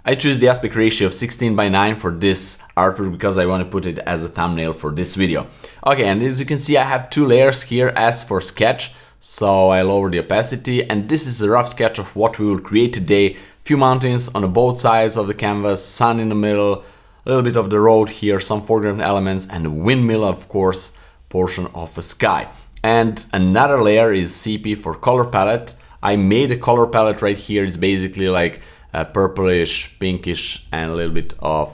I choose the aspect ratio of 16:9 for this artwork because I want to put it as a thumbnail for this video. Okay, and as you can see, I have two layers here. S for sketch, so I lower the opacity, and this is a rough sketch of what we will create today. Few mountains on both sides of the canvas, sun in the middle, a little bit of the road here, some foreground elements, and a windmill, of course, portion of a sky. And another layer is CP for color palette. I made a color palette right here. It's basically like purplish, pinkish, and a little bit of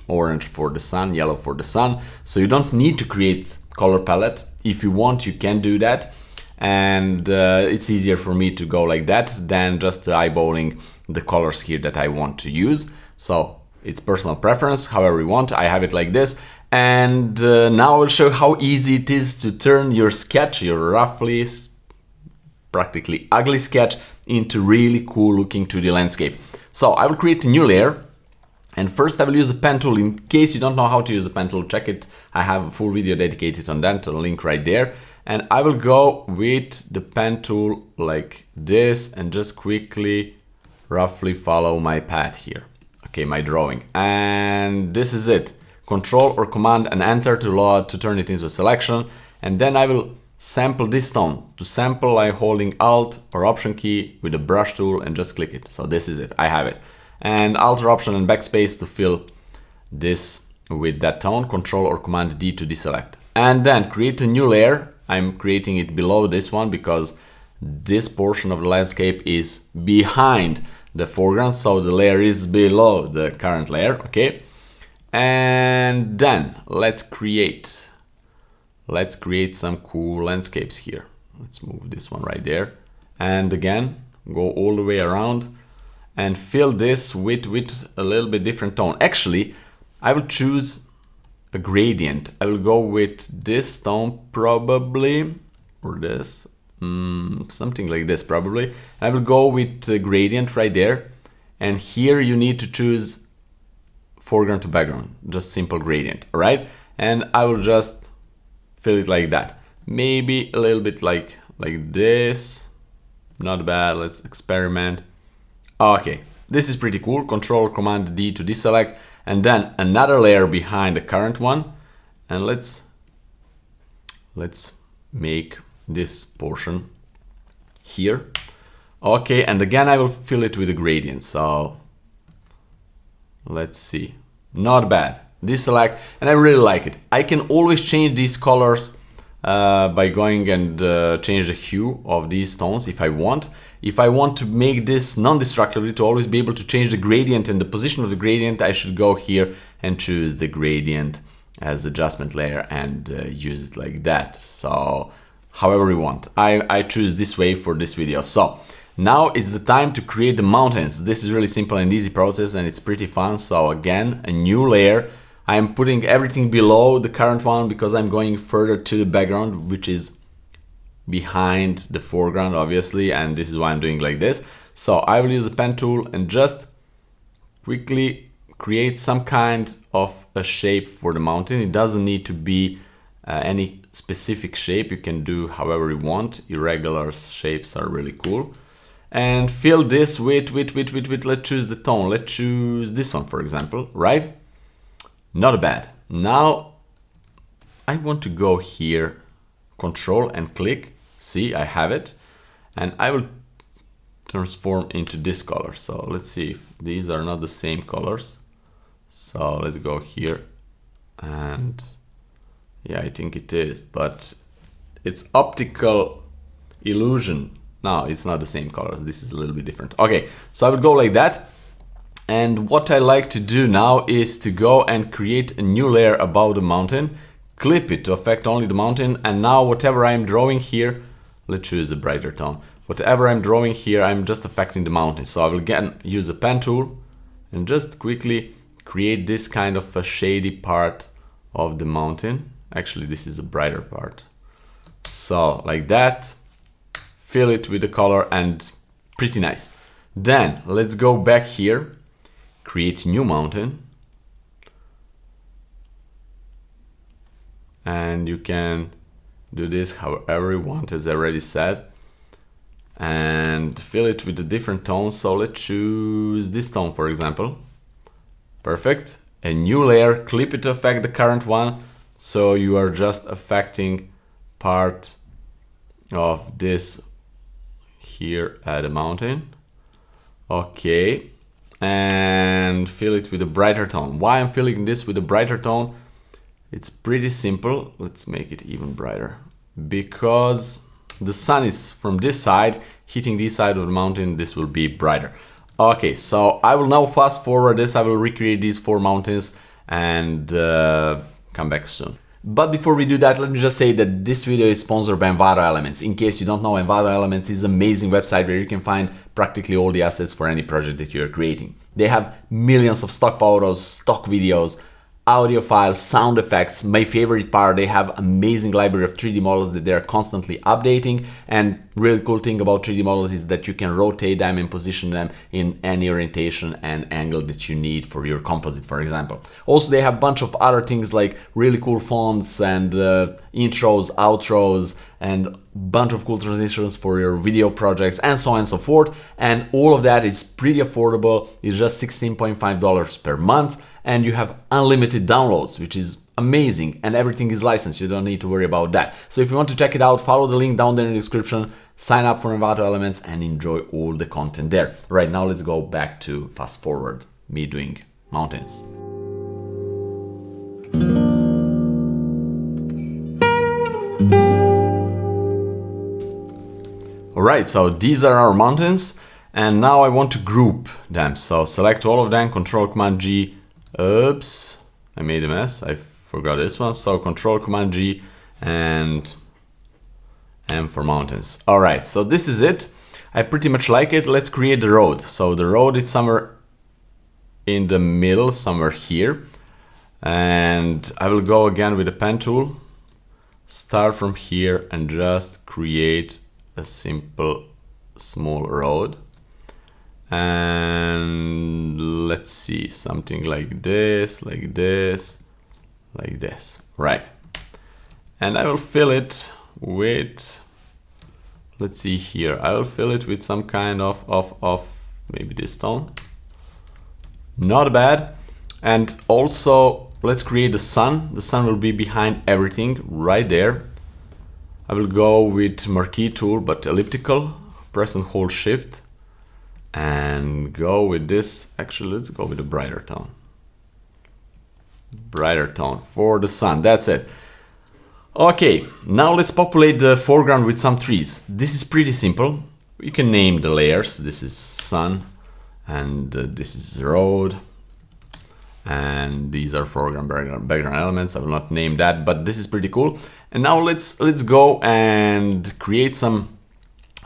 orange for the sun, yellow for the sun. So you don't need to create color palette. If you want, you can do that. And it's easier for me to go like that than just eyeballing the colors here that I want to use. So it's personal preference, however you want. I have it like this. And now I'll show how easy it is to turn your sketch, your roughly, practically ugly sketch, into really cool looking 2D landscape. So I will create a new layer. And first I will use a pen tool. In case you don't know how to use a pen tool, check it. I have a full video dedicated on that, a link right there. And I will go with the pen tool like this and just quickly, roughly follow my path here. Okay, my drawing. And this is it. Control or Command and Enter to load, to turn it into a selection. And then I will sample this tone. To sample, I'm holding Alt or Option key with the brush tool and just click it. So this is it, I have it. And Alt or Option and Backspace to fill this with that tone. Control or Command D to deselect. And then create a new layer. I'm creating it below this one because this portion of the landscape is behind the foreground, so the layer is below the current layer, okay? And then let's create some cool landscapes here. Let's move this one right there. And again, go all the way around and fill this with a little bit different tone. Actually, I will choose a gradient. I will go with this tone probably, or this, something like this probably. I will go with a gradient right there. And here you need to choose foreground to background, just simple gradient, all right? And I will just fill it like that. Maybe a little bit like this. Not bad, let's experiment. Okay, this is pretty cool. Control Command D to deselect. And then another layer behind the current one. And let's make this portion here. Okay, and again I will fill it with a gradient. So let's see. Not bad. Deselect, and I really like it. I can always change these colors by going and change the hue of these tones if I want. If I want to make this non-destructively, to always be able to change the gradient and the position of the gradient, I should go here and choose the gradient as adjustment layer and use it like that. So however you want. I choose this way for this video. So now it's the time to create the mountains. This is really simple and easy process, and it's pretty fun. So again, a new layer. I'm putting everything below the current one because I'm going further to the background, which is behind the foreground, obviously, and this is why I'm doing like this. So I will use a pen tool and just quickly create some kind of a shape for the mountain. It doesn't need to be any specific shape. You can do however you want. Irregular shapes are really cool. And fill this with, let's choose the tone. Let's choose this one, for example, right? Not bad. Now I want to go here, Control and click. See, I have it. And I will transform into this color. So let's see if these are not the same colors. So let's go here. And yeah, I think it is, but it's optical illusion. No, it's not the same colors. This is a little bit different. Okay, so I would go like that. And what I like to do now is to go and create a new layer above the mountain, clip it to affect only the mountain. And now whatever I'm drawing here, let's choose a brighter tone. Whatever I'm drawing here, I'm just affecting the mountain. So I will again use a pen tool and just quickly create this kind of a shady part of the mountain. Actually, this is a brighter part. So like that, fill it with the color, and pretty nice. Then let's go back here, create new mountain. And you can do this however you want, as I already said. and fill it with a different tone. So let's choose this tone, for example. Perfect. A new layer, clip it to affect the current one. So you are just affecting part of this here at the mountain. Okay. And fill it with a brighter tone. Why I'm filling this with a brighter tone? It's pretty simple. Let's make it even brighter. Because the sun is from this side, hitting this side of the mountain, this will be brighter. Okay, so I will now fast forward this. I will recreate these 4 mountains and come back soon. But before we do that, let me just say that this video is sponsored by Envato Elements. In case you don't know, Envato Elements is an amazing website where you can find practically all the assets for any project that you're creating. They have millions of stock photos, stock videos, audio files, sound effects. My favorite part, they have amazing library of 3D models that they're constantly updating. And really cool thing about 3D models is that you can rotate them and position them in any orientation and angle that you need for your composite, for example. Also, they have a bunch of other things like really cool fonts and intros, outros, and a bunch of cool transitions for your video projects and so on and so forth. And all of that is pretty affordable. It's just $16.5 per month. And you have unlimited downloads, which is amazing, and everything is licensed. You don't need to worry about that. So if you want to check it out, follow the link down there in the description, sign up for Envato Elements and enjoy all the content there. Right now, let's go back to fast forward, me doing mountains. All right, so these are our mountains, and now I want to group them. So select all of them, Control Command G. Oops, I made a mess. I forgot this one. So Control Command G and M for mountains. All right, so this is it. I pretty much like it. Let's create the road. So the road is somewhere in the middle, somewhere here. And I will go again with the pen tool. Start from here and just create a simple small road. And let's see, something like this, like this, like this, right? And I will fill it with, let's see here, I will fill it with some kind of maybe this tone. Not bad. And also, let's create the sun. The sun will be behind everything right there. I will go with marquee tool, but elliptical, press and hold shift. And go with this. Actually, let's go with a brighter tone. Brighter tone for the sun. That's it. Okay, now let's populate the foreground with some trees. This is pretty simple. You can name the layers. This is sun, and this is road, and these are foreground, background elements. I will not name that, but this is pretty cool. And now let's go and create some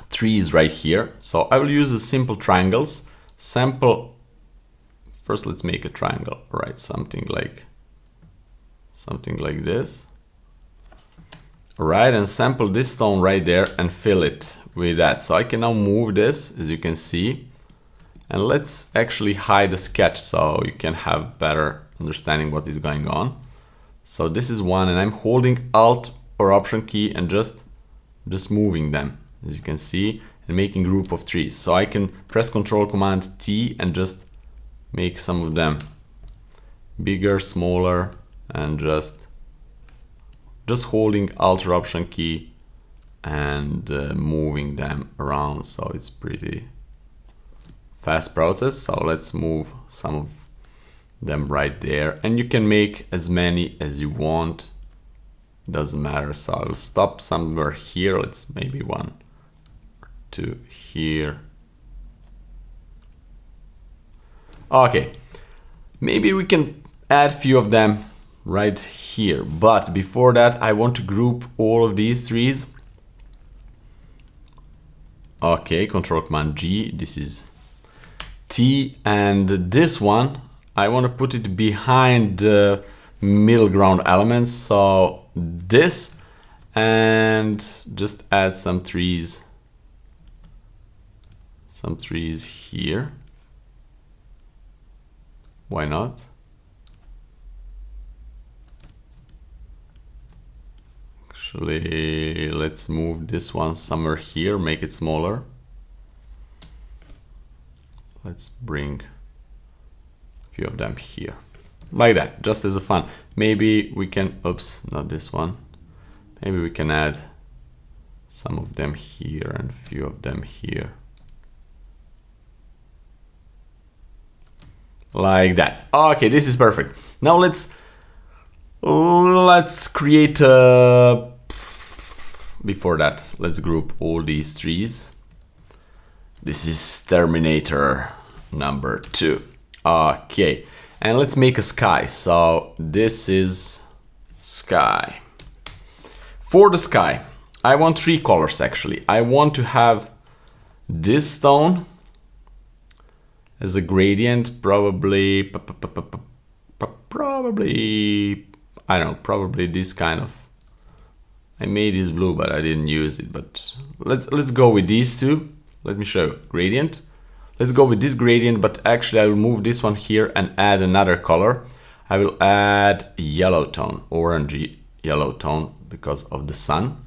trees right here. So I will use the simple triangles. Sample. First, let's make a triangle. Right, something like this. Right, and sample this stone right there and fill it with that. So I can now move this, as you can see. And let's actually hide the sketch so you can have better understanding what is going on. So this is one, and I'm holding Alt or Option key and just moving them, as you can see, and making group of trees. So I can press Control Command T and just make some of them bigger, smaller, and just holding Alt or Option key and moving them around. So it's pretty fast process. So let's move some of them right there, and you can make as many as you want, doesn't matter. So I'll stop somewhere here. Let's maybe 1 or 2 here. Okay, maybe we can add a few of them right here, but before that I want to group all of these trees. Okay, Control Command G, this is T, and this one I want to put it behind the middle ground elements, so this, and just add some trees here. Why not? Actually, let's move this one somewhere here, make it smaller. let's bring a few of them here. Like that, just as a fun. Maybe we can, oops, not this one. Maybe we can add some of them here and a few of them here. Like that. Okay, this is perfect. Now let's create a... Before that, let's group all these trees. This is Terminator number 2. Okay, and let's make a sky. So this is sky. For the sky, I want 3 colors actually. I want to have this stone as a gradient, probably, I don't know, probably this kind of. I made this blue, but I didn't use it. But let's go with these two. Let me show you. Gradient. Let's go with this gradient, but actually I will move this one here and add another color. I will add yellow tone, orangey yellow tone, because of the sun.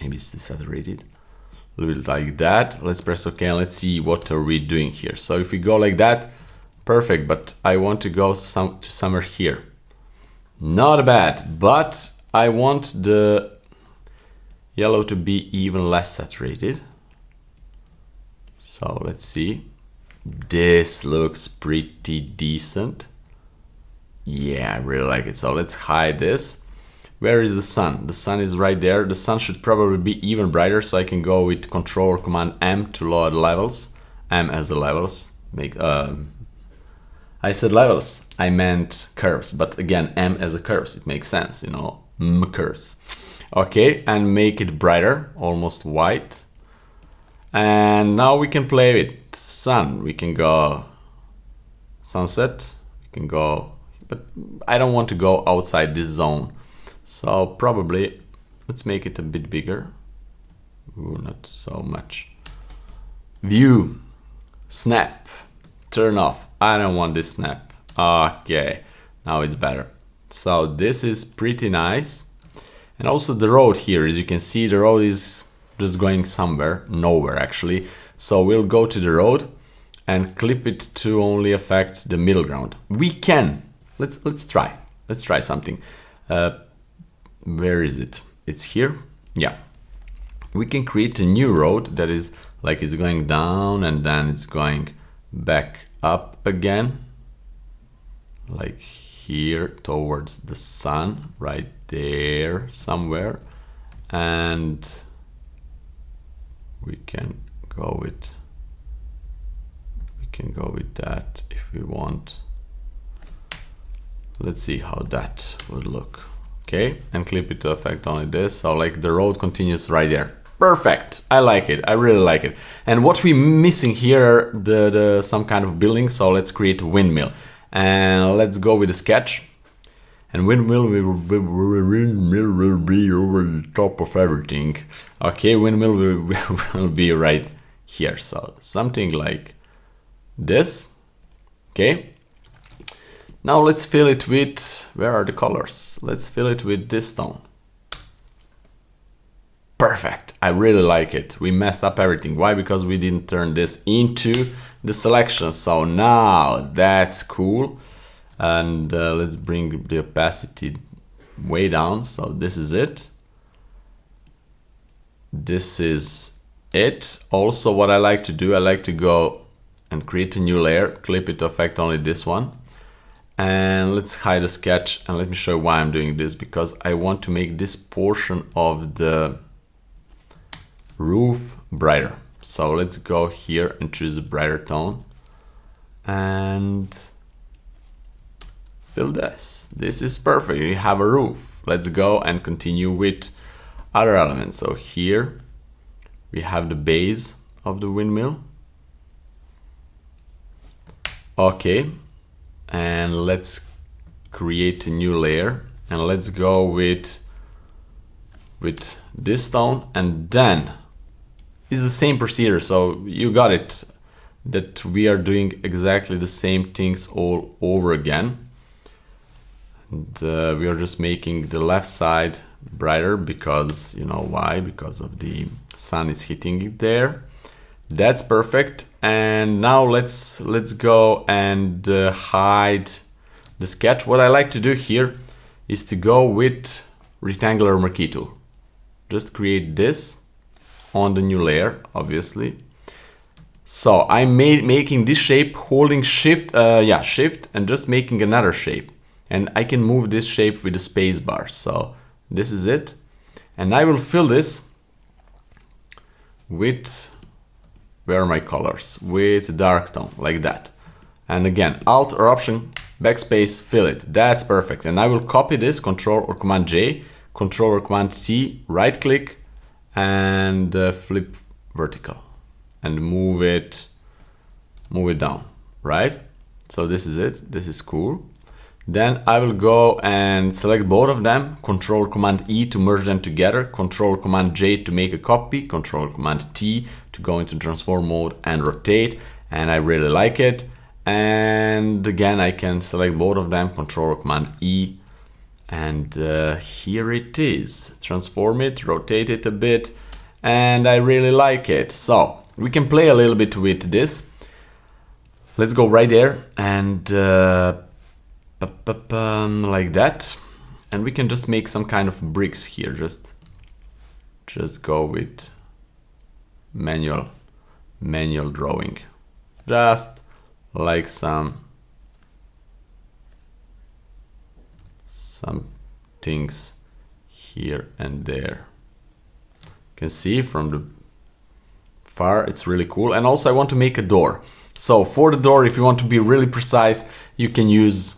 Maybe it's desaturated. A little bit like that. Let's press OK and let's see what are we doing here. So if we go like that, perfect. But I want to go somewhere here. Not bad, but I want the yellow to be even less saturated. So let's see. This looks pretty decent. Yeah, I really like it. So let's hide this. Where is the sun? The sun is right there. The sun should probably be even brighter, so I can go with Control or Command M to lower the levels. M as the levels. I said levels. I meant curves, but again, M as a curves. It makes sense, you know. Curves. Okay, and make it brighter, almost white. And now we can play with sun. We can go sunset. We can go, but I don't want to go outside this zone. So probably let's make it a bit bigger. Ooh, not so much. View, snap, turn off. I don't want this snap. Okay, now it's better. So this is pretty nice. And also the road here, as you can see, the road is just going somewhere, nowhere actually. So we'll go to the road and clip it to only affect the middle ground. We can. Let's try. Let's try something. Where is it? It's here. Yeah. We can create a new road that is like it's going down and then it's going back up again. Like here towards the sun, right there somewhere. And we can go with that if we want. Let's see how that would look. Okay, and clip it to affect only this. So like the road continues right there. Perfect. I like it. I really like it. And what we're missing here are the some kind of building. So let's create a windmill. And let's go with a sketch. And windmill will be over the top of everything. Okay, windmill will be right here. So something like this. Okay. Now let's fill it with, where are the colors? Let's fill it with this stone. Perfect. I really like it. We messed up everything. Why? Because we didn't turn this into the selection. So now that's cool. And let's bring the opacity way down. So this is it. This is it. Also, what I like to do, I like to go and create a new layer, clip it to affect only this one. And let's hide the sketch, and let me show you why I'm doing this, because I want to make this portion of the roof brighter. So let's go here and choose a brighter tone and fill this. This is perfect. You have a roof. Let's go and continue with other elements. So here we have the base of the windmill. Okay. And let's create a new layer, and let's go with this stone, and then it's the same procedure. So you got it, that we are doing exactly the same things all over again. And we are just making the left side brighter, because you know why? Because of the sun is hitting it there. That's perfect. And now let's go and hide the sketch. What I like to do here is to go with rectangular marquee tool. Just create this on the new layer, obviously. So I'm making this shape, holding shift, shift, and just making another shape. And I can move this shape with the space bar. So this is it. And I will fill this with, where are my colors? With dark tone, like that. And again, Alt or Option, backspace, fill it. That's perfect. And I will copy this, Control or Command J, Control or Command T, right click, and flip vertical. And move it down, right? So this is it, this is cool. Then I will go and select both of them, Control Command E to merge them together, Control Command J to make a copy, Control Command T to go into transform mode and rotate, and I really like it. And again, I can select both of them, Control Command E, and here it is. Transform it, rotate it a bit, and I really like it. So we can play a little bit with this. Let's go right there and like that, and we can just make some kind of bricks here. Just go with manual drawing, just like some things here and there. You can see from the far it's really cool. And also I want to make a door. So for the door, if you want to be really precise, you can use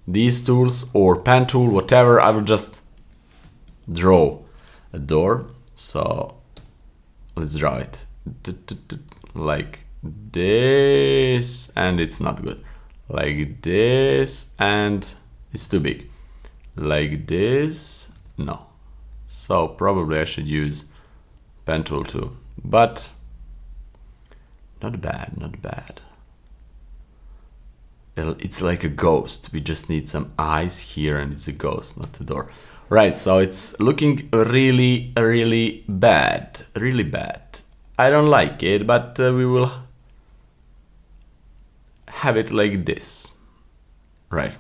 these tools or pen tool, whatever. I will just draw a door. So let's draw it like this, and it's not good. Like this, and it's too big. Like this, no. So probably I should use pen tool too, but not bad, not bad. It's like a ghost. We just need some eyes here, and it's a ghost, not a door. Right, so it's looking really, really bad. Really bad. I don't like it, but we will have it like this. Right.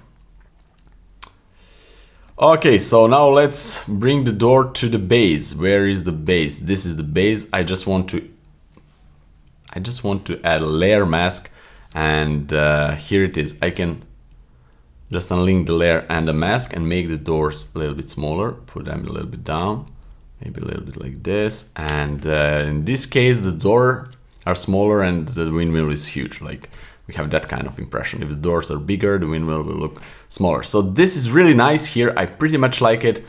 Okay, so now let's bring the door to the base. Where is the base? This is the base. I just want to add a layer mask, and here it is. I can just unlink the layer and the mask and make the doors a little bit smaller, put them a little bit down, maybe a little bit like this. And in this case, the doors are smaller and the windmill is huge. Like, we have that kind of impression. If the doors are bigger, the windmill will look smaller. So this is really nice here. I pretty much like it.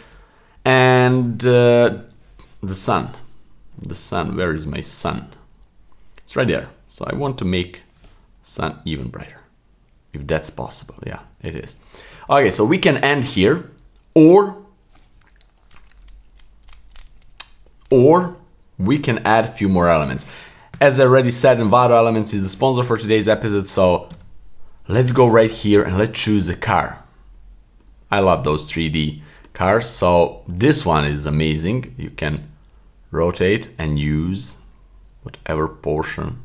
And the sun, where is my sun? It's right there. So I want to make sun even brighter, if that's possible. Yeah, it is. Okay, so we can end here, or we can add a few more elements. As I already said, Envato Elements is the sponsor for today's episode, so let's go right here and let's choose a car. I love those 3D cars, so this one is amazing. You can rotate and use whatever portion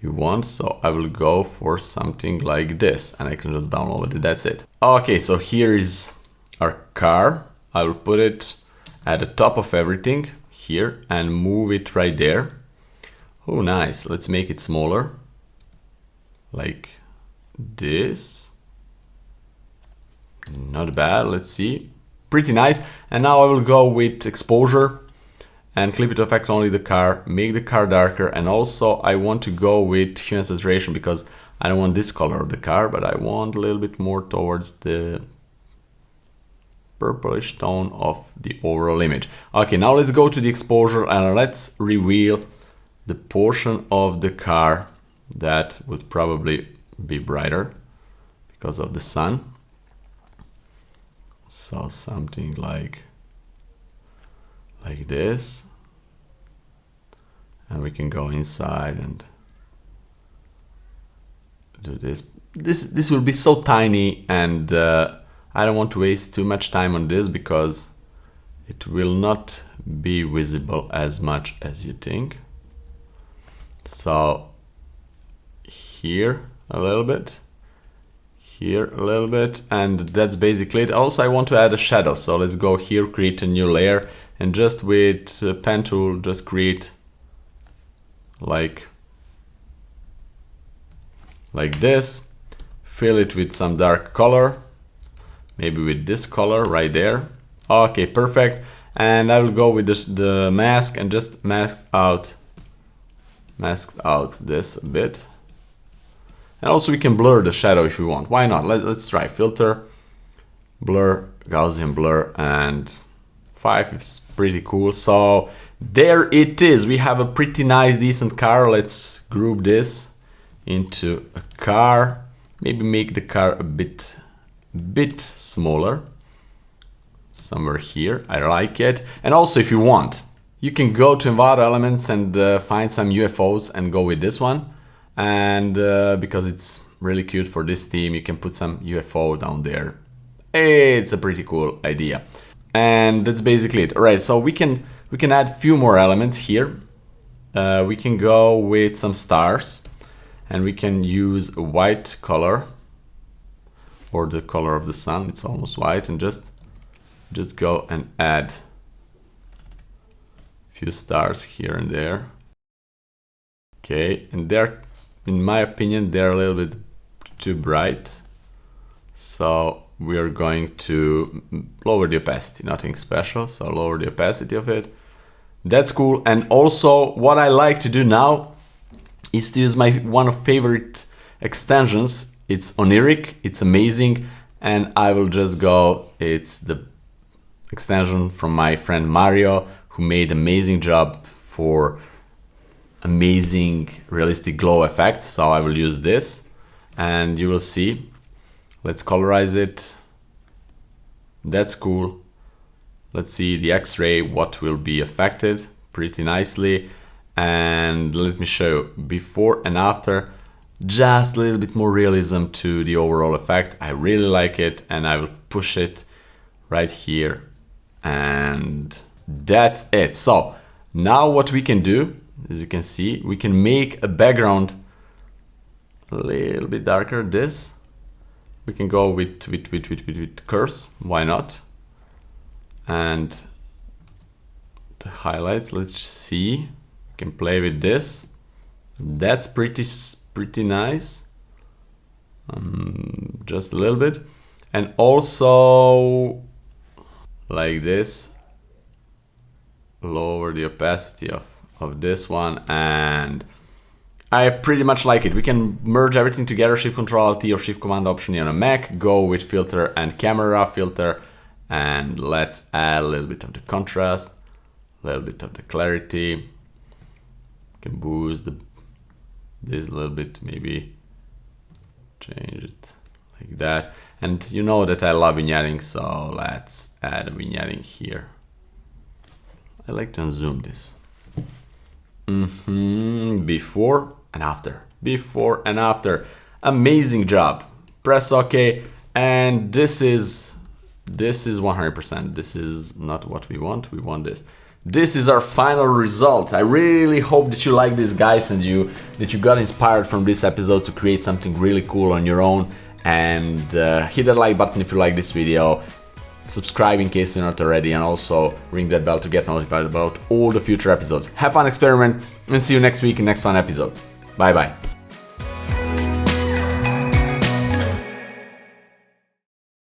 you want. So I will go for something like this, and I can just download it. That's it. Okay, so here is our car. I will put it at the top of everything here and move it right there. Oh, nice. Let's make it smaller, like this. Not bad. Let's see. Pretty nice. And now I will go with exposure and clip it to affect only the car, make the car darker. And also I want to go with hue and saturation, because I don't want this color of the car, but I want a little bit more towards the purplish tone of the overall image. Okay, now let's go to the exposure and let's reveal the portion of the car that would probably be brighter because of the sun. So something like this, and we can go inside and do this. This will be so tiny, and I don't want to waste too much time on this because it will not be visible as much as you think. So here a little bit, here a little bit, and that's basically it. Also, I want to add a shadow, so let's go here, create a new layer, and just with pen tool, just create like this, fill it with some dark color, maybe with this color right there. Okay, perfect. And I will go with the mask and just mask out this a bit. And also we can blur the shadow if we want. Why not? Let's try filter, blur, Gaussian blur, and 5 is pretty cool. So there it is. We have a pretty nice, decent car. Let's group this into a car. Maybe make the car a bit smaller. Somewhere here. I like it. And also, if you want, you can go to Envato Elements and find some UFOs and go with this one. And because it's really cute for this theme, you can put some UFO down there. It's a pretty cool idea. And that's basically it. All right, so we can add a few more elements here. We can go with some stars, and we can use a white color, or the color of the sun. It's almost white, and just go and add a few stars here and there. Okay, and they're, in my opinion, they're a little bit too bright. So we are going to lower the opacity, nothing special. So lower the opacity of it. That's cool. And also what I like to do now is to use my one of favorite extensions. It's Oniric, it's amazing. And I will just go, it's the extension from my friend Mario, who made amazing job for amazing realistic glow effect. So I will use this and you will see. Let's colorize it. That's cool. Let's see the X-ray, what will be affected pretty nicely. And let me show you before and after, just a little bit more realism to the overall effect. I really like it, and I will push it right here. And that's it. So now what we can do, as you can see, we can make a background a little bit darker. This we can go with curves, why not? And the highlights, let's see, we can play with this. That's pretty nice. Just a little bit. And also like this, lower the opacity of this one, and I pretty much like it. We can merge everything together, Shift Control Alt T or Shift Command Option E on a Mac, go with filter and camera filter, and let's add a little bit of the contrast, a little bit of the clarity. We can boost this a little bit, maybe change it like that. And you know that I love vignetting, so let's add a vignetting here. I like to unzoom this. Before and after. Before and after. Amazing job. Press OK. And this is 100%. This is not what we want. We want this. This is our final result. I really hope that you like this, guys, and that you got inspired from this episode to create something really cool on your own. And hit that like button if you like this video. Subscribe in case you're not already, and also ring that bell to get notified about all the future episodes. Have fun, experiment, and see you next week in next fun episode. Bye bye.